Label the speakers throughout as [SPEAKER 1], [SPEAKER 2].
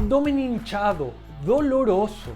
[SPEAKER 1] abdomen hinchado, doloroso,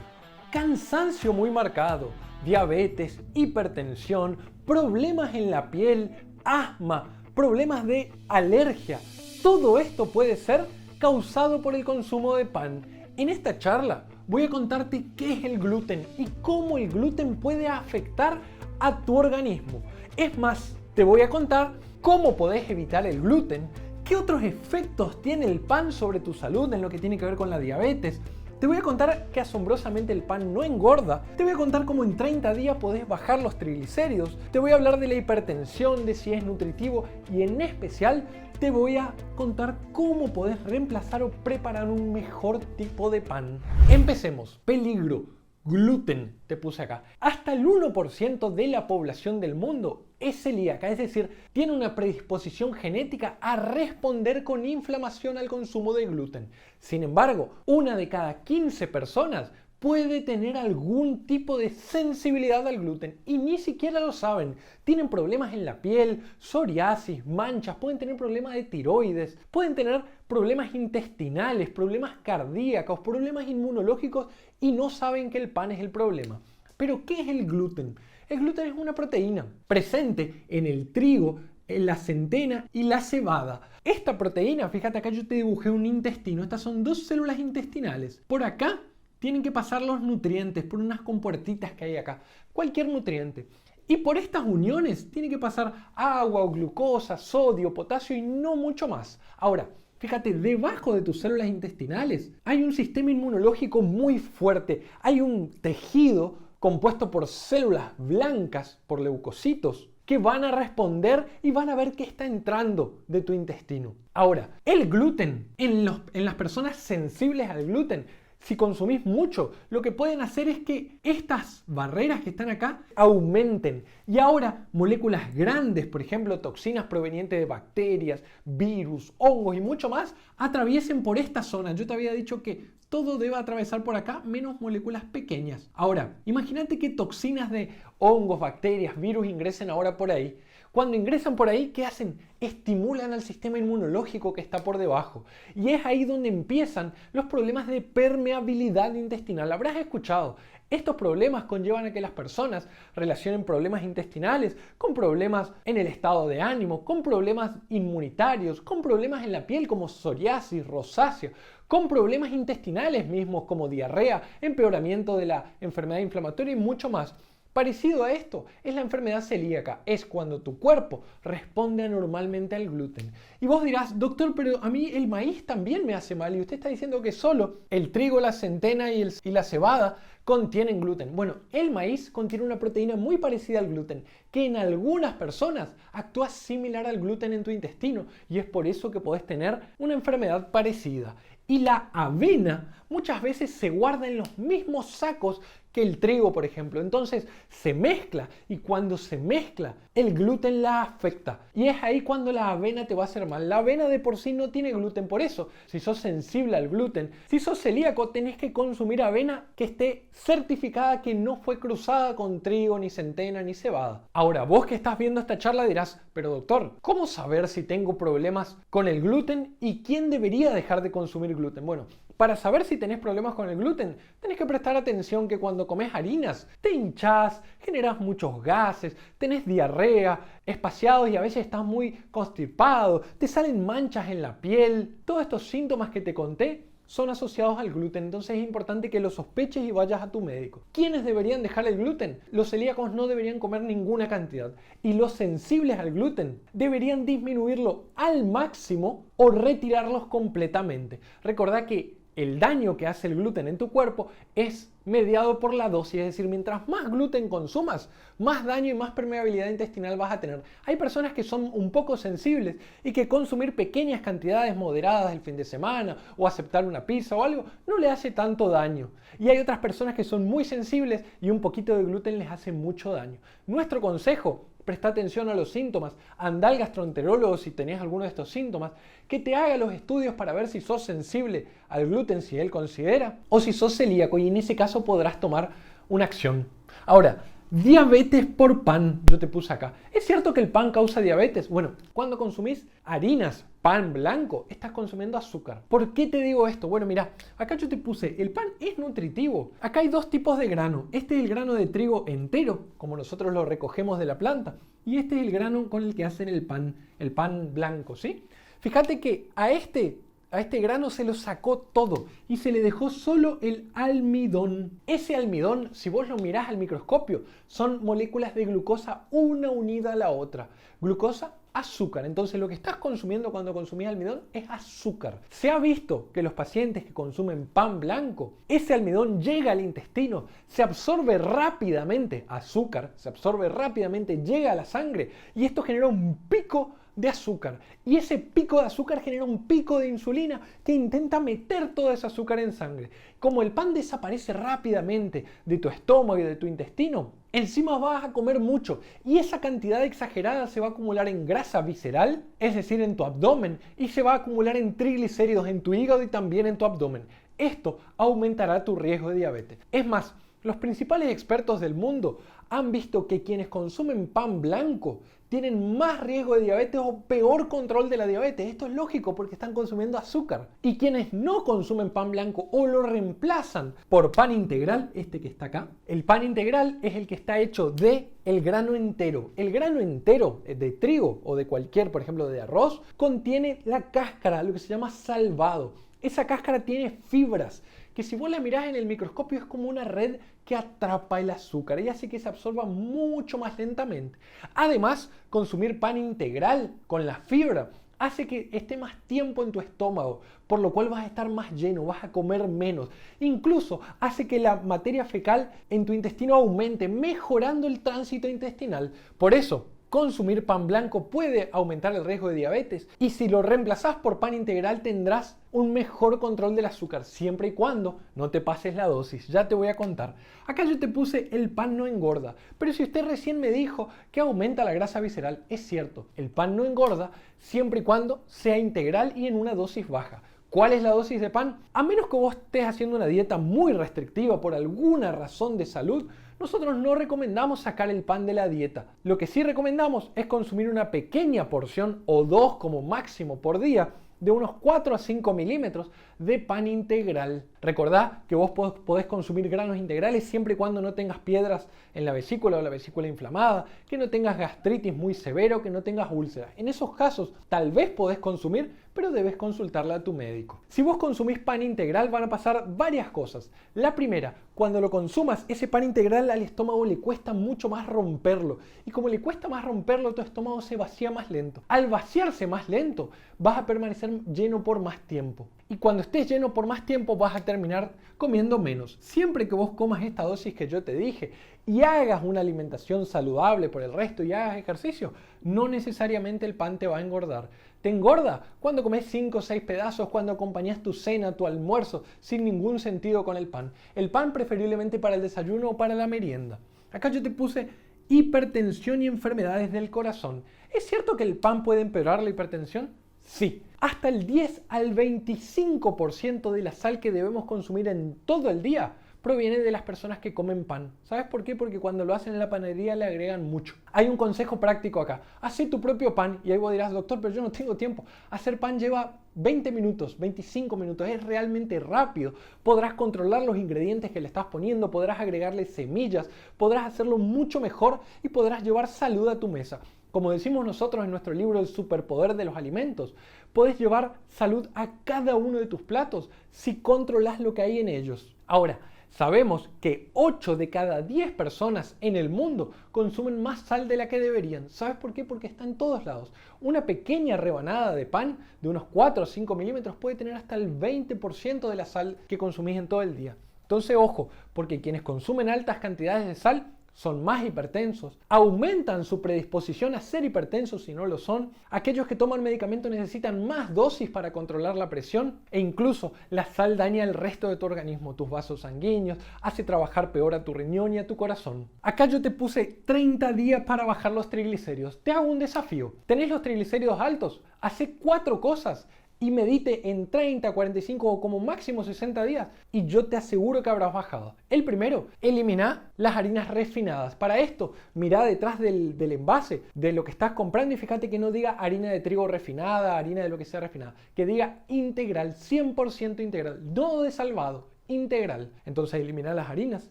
[SPEAKER 1] cansancio muy marcado, diabetes, hipertensión, problemas en la piel, asma, problemas de alergia. Todo esto puede ser causado por el consumo de pan. En esta charla voy a contarte qué es el gluten y cómo el gluten puede afectar a tu organismo. Es más, te voy a contar cómo podés evitar el gluten, qué otros efectos tiene el pan sobre tu salud en lo que tiene que ver con la diabetes. Te voy a contar que asombrosamente el pan no engorda. Te voy a contar cómo en 30 días podés bajar los triglicéridos. Te voy a hablar de la hipertensión, de si es nutritivo y en especial te voy a contar cómo podés reemplazar o preparar un mejor tipo de pan. Empecemos. Peligro. Gluten, te puse acá. Hasta el 1% de la población del mundo es celíaca, es decir, tiene una predisposición genética a responder con inflamación al consumo de gluten. Sin embargo, una de cada 15 personas puede tener algún tipo de sensibilidad al gluten y ni siquiera lo saben. Tienen problemas en la piel, psoriasis, manchas, pueden tener problemas de tiroides, pueden tener problemas intestinales, problemas cardíacos, problemas inmunológicos y no saben que el pan es el problema. Pero, ¿qué es el gluten? El gluten es una proteína presente en el trigo, en la centena y la cebada. Esta proteína, fíjate acá yo te dibujé un intestino, estas son dos células intestinales. Por acá tienen que pasar los nutrientes por unas compuertitas que hay acá, cualquier nutriente. Y por estas uniones tiene que pasar agua o glucosa, sodio, potasio y no mucho más. Ahora, fíjate, debajo de tus células intestinales hay un sistema inmunológico muy fuerte. Hay un tejido compuesto por células blancas, por leucocitos, que van a responder y van a ver qué está entrando de tu intestino. Ahora, el gluten, en las personas sensibles al gluten, si consumís mucho, lo que pueden hacer es que estas barreras que están acá aumenten y ahora moléculas grandes, por ejemplo toxinas provenientes de bacterias, virus, hongos y mucho más, atraviesen por esta zona. Yo te había dicho que todo debe atravesar por acá menos moléculas pequeñas. Ahora, imagínate que toxinas de hongos, bacterias, virus ingresen ahora por ahí. Cuando ingresan por ahí, ¿qué hacen? Estimulan al sistema inmunológico que está por debajo. Y es ahí donde empiezan los problemas de permeabilidad intestinal. Habrás escuchado, estos problemas conllevan a que las personas relacionen problemas intestinales con problemas en el estado de ánimo, con problemas inmunitarios, con problemas en la piel como psoriasis, rosácea, con problemas intestinales mismos como diarrea, empeoramiento de la enfermedad inflamatoria y mucho más. Parecido a esto es la enfermedad celíaca, es cuando tu cuerpo responde anormalmente al gluten. Y vos dirás, doctor, pero a mí el maíz también me hace mal y usted está diciendo que solo el trigo, la centena y la cebada contienen gluten. Bueno, el maíz contiene una proteína muy parecida al gluten, que en algunas personas actúa similar al gluten en tu intestino y es por eso que podés tener una enfermedad parecida. Y la avena muchas veces se guarda en los mismos sacos que el trigo, por ejemplo. Entonces se mezcla y cuando se mezcla, el gluten la afecta. Y es ahí cuando la avena te va a hacer mal. La avena de por sí no tiene gluten, por eso, si sos sensible al gluten, si sos celíaco, tenés que consumir avena que esté certificada que no fue cruzada con trigo, ni centena, ni cebada. Ahora, vos que estás viendo esta charla dirás, pero doctor, ¿cómo saber si tengo problemas con el gluten y quién debería dejar de consumir gluten? Bueno, para saber si tenés problemas con el gluten, tenés que prestar atención que cuando comes harinas te hinchás, generás muchos gases, tenés diarrea, espaciados y a veces estás muy constipado, te salen manchas en la piel. Todos estos síntomas que te conté son asociados al gluten, entonces es importante que lo sospeches y vayas a tu médico. ¿Quiénes deberían dejar el gluten? Los celíacos no deberían comer ninguna cantidad y los sensibles al gluten deberían disminuirlo al máximo o retirarlos completamente. Recordá que el daño que hace el gluten en tu cuerpo es mediado por la dosis, es decir, mientras más gluten consumas, más daño y más permeabilidad intestinal vas a tener. Hay personas que son un poco sensibles y que consumir pequeñas cantidades moderadas el fin de semana o aceptar una pizza o algo no le hace tanto daño. Y hay otras personas que son muy sensibles y un poquito de gluten les hace mucho daño. Nuestro consejo: presta atención a los síntomas, anda al gastroenterólogo si tenés alguno de estos síntomas, que te haga los estudios para ver si sos sensible al gluten, si él considera, o si sos celíaco, y en ese caso podrás tomar una acción. Ahora, diabetes por pan, yo te puse acá. ¿Es cierto que el pan causa diabetes? Bueno, cuando consumís harinas pan blanco, estás consumiendo azúcar. ¿Por qué te digo esto? Bueno, mira, acá yo te puse, el pan es nutritivo. Acá hay dos tipos de grano. Este es el grano de trigo entero, como nosotros lo recogemos de la planta. Y este es el grano con el que hacen el pan blanco, ¿sí? Fíjate que a este grano se lo sacó todo y se le dejó solo el almidón. Ese almidón, si vos lo mirás al microscopio, son moléculas de glucosa una unida a la otra. Glucosa, azúcar. Entonces lo que estás consumiendo cuando consumís almidón es azúcar. Se ha visto que los pacientes que consumen pan blanco, ese almidón llega al intestino, se absorbe rápidamente, azúcar, se absorbe rápidamente, llega a la sangre y esto genera un pico de azúcar. Y ese pico de azúcar genera un pico de insulina que intenta meter todo ese azúcar en sangre. Como el pan desaparece rápidamente de tu estómago y de tu intestino, encima vas a comer mucho y esa cantidad exagerada se va a acumular en grasa visceral, es decir, en tu abdomen, y se va a acumular en triglicéridos en tu hígado y también en tu abdomen. Esto aumentará tu riesgo de diabetes. Es más, los principales expertos del mundo han visto que quienes consumen pan blanco tienen más riesgo de diabetes o peor control de la diabetes. Esto es lógico porque están consumiendo azúcar. Y quienes no consumen pan blanco o lo reemplazan por pan integral, este que está acá, el pan integral es el que está hecho de el grano entero. El grano entero de trigo o de cualquier, por ejemplo, de arroz, contiene la cáscara, lo que se llama salvado. Esa cáscara tiene fibras que si vos la mirás en el microscopio es como una red que atrapa el azúcar y hace que se absorba mucho más lentamente. Además, consumir pan integral con la fibra hace que esté más tiempo en tu estómago, por lo cual vas a estar más lleno, vas a comer menos. Incluso hace que la materia fecal en tu intestino aumente, mejorando el tránsito intestinal. Por eso, consumir pan blanco puede aumentar el riesgo de diabetes y si lo reemplazás por pan integral tendrás un mejor control del azúcar siempre y cuando no te pases la dosis. Ya te voy a contar. Acá yo te puse el pan no engorda, pero si usted recién me dijo que aumenta la grasa visceral, es cierto, el pan no engorda siempre y cuando sea integral y en una dosis baja. ¿Cuál es la dosis de pan? A menos que vos estés haciendo una dieta muy restrictiva por alguna razón de salud, nosotros no recomendamos sacar el pan de la dieta. Lo que sí recomendamos es consumir una pequeña porción o dos como máximo por día de unos 4 a 5 milímetros de pan integral. Recordá que vos podés consumir granos integrales siempre y cuando no tengas piedras en la vesícula o la vesícula inflamada, que no tengas gastritis muy severo, que no tengas úlceras. En esos casos tal vez podés consumir, pero debes consultarle a tu médico. Si vos consumís pan integral van a pasar varias cosas. La primera, cuando lo consumas, ese pan integral al estómago le cuesta mucho más romperlo. Y como le cuesta más romperlo, tu estómago se vacía más lento. Al vaciarse más lento, vas a permanecer lleno por más tiempo. Y cuando estés lleno por más tiempo vas a terminar comiendo menos. Siempre que vos comas esta dosis que yo te dije y hagas una alimentación saludable por el resto y hagas ejercicio, no necesariamente el pan te va a engordar. Te engorda cuando comes 5 o 6 pedazos, cuando acompañas tu cena, tu almuerzo, sin ningún sentido con el pan. El pan preferiblemente para el desayuno o para la merienda. Acá yo te puse hipertensión y enfermedades del corazón. ¿Es cierto que el pan puede empeorar la hipertensión? Sí. Hasta el 10 al 25% de la sal que debemos consumir en todo el día proviene de las personas que comen pan. ¿Sabes por qué? Porque cuando lo hacen en la panadería le agregan mucho. Hay un consejo práctico acá. Haz tu propio pan y ahí vos dirás, doctor, pero yo no tengo tiempo. Hacer pan lleva 20 minutos, 25 minutos, es realmente rápido. Podrás controlar los ingredientes que le estás poniendo, podrás agregarle semillas, podrás hacerlo mucho mejor y podrás llevar salud a tu mesa. Como decimos nosotros en nuestro libro El superpoder de los alimentos, puedes llevar salud a cada uno de tus platos si controlas lo que hay en ellos. Ahora, sabemos que 8 de cada 10 personas en el mundo consumen más sal de la que deberían. ¿Sabes por qué? Porque está en todos lados. Una pequeña rebanada de pan de unos 4 o 5 milímetros puede tener hasta el 20% de la sal que consumís en todo el día. Entonces, ojo, porque quienes consumen altas cantidades de sal son más hipertensos, aumentan su predisposición a ser hipertensos si no lo son. Aquellos que toman medicamento necesitan más dosis para controlar la presión e incluso la sal daña el resto de tu organismo, tus vasos sanguíneos, hace trabajar peor a tu riñón y a tu corazón. Acá yo te puse 30 días para bajar los triglicéridos. Te hago un desafío. ¿Tenés los triglicéridos altos? Hacé 4 cosas y medite en 30, 45 o como máximo 60 días y yo te aseguro que habrás bajado. El primero, elimina las harinas refinadas. Para esto, mira detrás del envase de lo que estás comprando y fíjate que no diga harina de trigo refinada, harina de lo que sea refinada, que diga integral, 100% integral, no de salvado. Integral. Entonces elimina las harinas,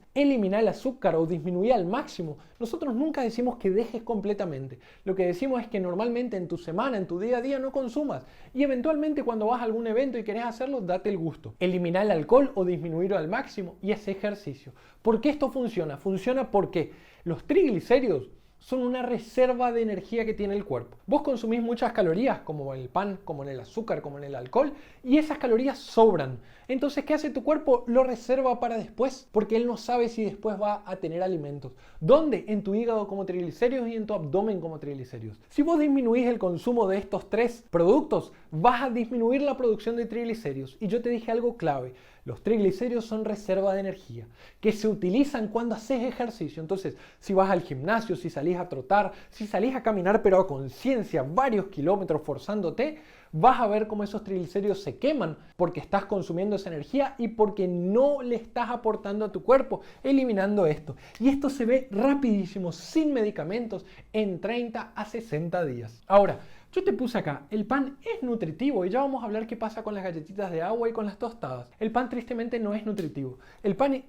[SPEAKER 1] elimina el azúcar o disminuye al máximo. Nosotros nunca decimos que dejes completamente. Lo que decimos es que normalmente en tu semana, en tu día a día no consumas y eventualmente cuando vas a algún evento y querés hacerlo, date el gusto. Elimina el alcohol o disminuirlo al máximo y haz ejercicio. ¿Por qué esto funciona? Funciona porque los triglicéridos son una reserva de energía que tiene el cuerpo. Vos consumís muchas calorías, como en el pan, como en el azúcar, como en el alcohol, y esas calorías sobran. Entonces, ¿qué hace tu cuerpo? Lo reserva para después, porque él no sabe si después va a tener alimentos. ¿Dónde? En tu hígado como triglicéridos y en tu abdomen como triglicéridos. Si vos disminuís el consumo de estos tres productos, vas a disminuir la producción de triglicéridos. Y yo te dije algo clave. Los triglicéridos son reserva de energía que se utilizan cuando haces ejercicio. Entonces, si vas al gimnasio, si salís a trotar, si salís a caminar pero a conciencia varios kilómetros forzándote, vas a ver cómo esos triglicéridos se queman porque estás consumiendo esa energía y porque no le estás aportando a tu cuerpo, eliminando esto. Y esto se ve rapidísimo, sin medicamentos, en 30 a 60 días. Ahora, yo te puse acá, el pan es nutritivo y ya vamos a hablar qué pasa con las galletitas de agua y con las tostadas. El pan tristemente no es nutritivo. El pan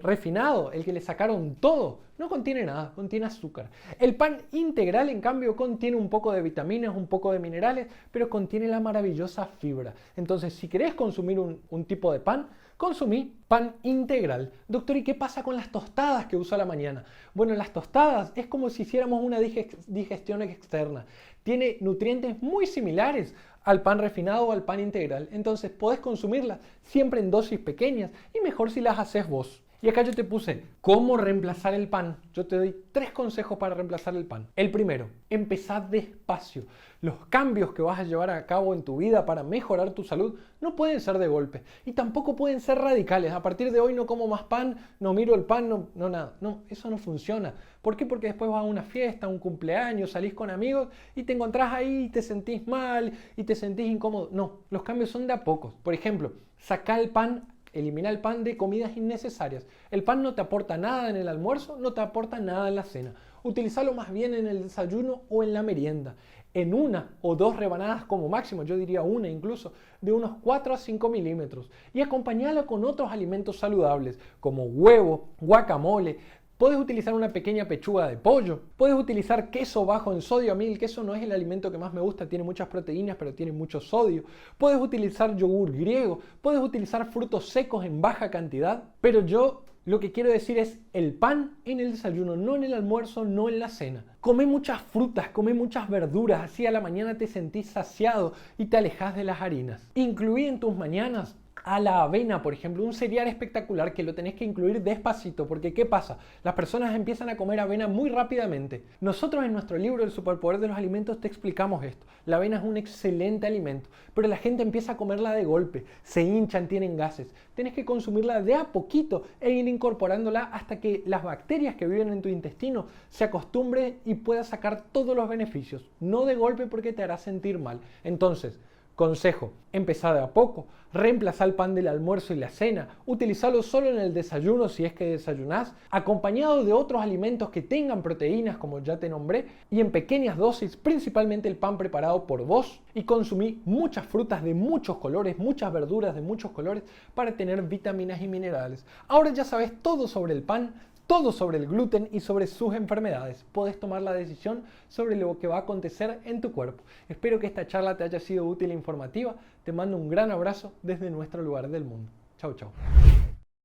[SPEAKER 1] refinado, el que le sacaron todo, no contiene nada, contiene azúcar. El pan integral, en cambio, contiene un poco de vitaminas, un poco de minerales, pero contiene la maravillosa fibra. Entonces, si querés consumir un tipo de pan, consumí pan integral. Doctor, ¿y qué pasa con las tostadas que uso a la mañana? Bueno, las tostadas es como si hiciéramos una digestión externa. Tiene nutrientes muy similares al pan refinado o al pan integral. Entonces podés consumirlas siempre en dosis pequeñas y mejor si las haces vos. Y acá yo te puse cómo reemplazar el pan. Yo te doy 3 consejos para reemplazar el pan. El primero, empezar despacio. Los cambios que vas a llevar a cabo en tu vida para mejorar tu salud no pueden ser de golpe y tampoco pueden ser radicales. A partir de hoy no como más pan, no miro el pan, no nada. No, eso no funciona. ¿Por qué? Porque después vas a una fiesta, a un cumpleaños, salís con amigos y te encontrás ahí y te sentís mal y te sentís incómodo. No, los cambios son de a pocos. Por ejemplo, saca el pan. Elimina el pan de comidas innecesarias. El pan no te aporta nada en el almuerzo, no te aporta nada en la cena. Utilízalo más bien en el desayuno o en la merienda. En 1 o 2 rebanadas como máximo, yo diría una incluso, de unos 4 a 5 milímetros. Y acompañalo con otros alimentos saludables como huevo, guacamole. Puedes utilizar una pequeña pechuga de pollo, puedes utilizar queso bajo en sodio. A mí el queso no es el alimento que más me gusta, tiene muchas proteínas pero tiene mucho sodio. Puedes utilizar yogur griego, puedes utilizar frutos secos en baja cantidad, pero yo lo que quiero decir es el pan en el desayuno, no en el almuerzo, no en la cena. Come muchas frutas, come muchas verduras, así a la mañana te sentís saciado y te alejas de las harinas. Incluí en tus mañanas a la avena, por ejemplo, un cereal espectacular que lo tenés que incluir despacito, porque ¿qué pasa? Las personas empiezan a comer avena muy rápidamente. Nosotros en nuestro libro El superpoder de los alimentos te explicamos esto. La avena es un excelente alimento, pero la gente empieza a comerla de golpe, se hinchan, tienen gases. Tenés que consumirla de a poquito e ir incorporándola hasta que las bacterias que viven en tu intestino se acostumbren y puedas sacar todos los beneficios. No de golpe porque te hará sentir mal. Entonces, consejo, empezá de a poco, reemplazá el pan del almuerzo y la cena, utilizalo solo en el desayuno si es que desayunás, acompañado de otros alimentos que tengan proteínas como ya te nombré y en pequeñas dosis, principalmente el pan preparado por vos, y consumí muchas frutas de muchos colores, muchas verduras de muchos colores para tener vitaminas y minerales. Ahora ya sabes todo sobre el pan, todo sobre el gluten y sobre sus enfermedades. Podés tomar la decisión sobre lo que va a acontecer en tu cuerpo. Espero que esta charla te haya sido útil e informativa. Te mando un gran abrazo desde nuestro lugar del mundo. Chau, chau.